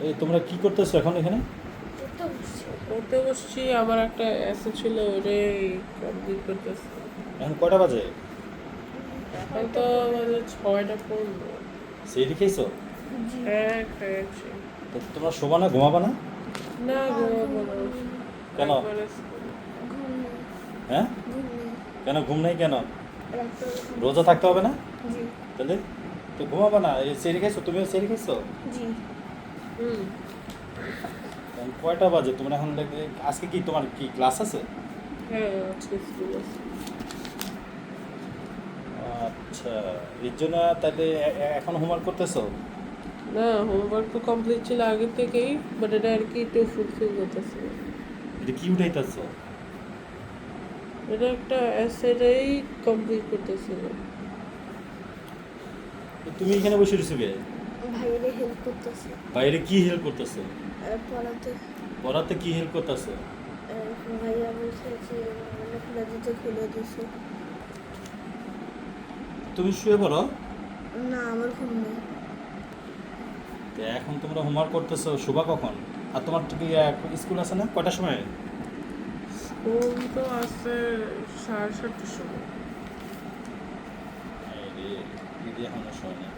এই তোমরা কি করতেছো এখন এখানে? পড়তে বসছি, আমার একটা এসে ছিল ওটাই কমপ্লিট করতেছি। এখন কয়টা বাজে? এখন তো মানে 6টা 15। সেইটি খেয়েছো? হ্যাঁ, খেয়েছি। তো তোমরা শোবা না, ঘুমাবা না? না, ঘুমাবো না। কেন? একবারে স্কুলে। হ্যাঁ, কেন ঘুম নেই কেন? রোজা থাকতে হবে না? তাহলে তো ঘুমাবা না? এই সেরি খাইছো? তুমিও সেরি খাইছো? হুম। এখন কয়টা বাজে? তোমরা এখন আজকে কি তোমার কি ক্লাস আছে? হ্যাঁ, আজকে স্কুল আছে। আচ্ছা, এর জন্য তাহলে এখন হোমওয়ার্ক করতেছো? না, হোমওয়ার্ক তো কমপ্লিট ছিল আগে থেকেই, বাট এটা আর কি একটু ফুলফিল করতেছি। এটা কি উঠাইতেছো? এটা একটা এসেটাই কমপ্লিট করতেছিল। তুমি এখানে বসে রয়েছো কে? ভাইয়েরে হেল্প করতেছে বাইরে কি হেল্প করতেছো? পড়াতে। পড়াতে কি হেল্প করতেছো? ভাইয়া বলছে যে মানে খুলে দিতে খুলে দিছে। তুমি শুয়ে পড়ো। না, আমার ঘুম নেই। তো এখন তোমরা হোমওয়ার্ক করতেছো, শোভা কখন? আর তোমার কি স্কুল আছে না? কয়টার সময়? স্কুল তো আছে 7:30টার সময়। এই রে, দিদি এখনো শোয় না।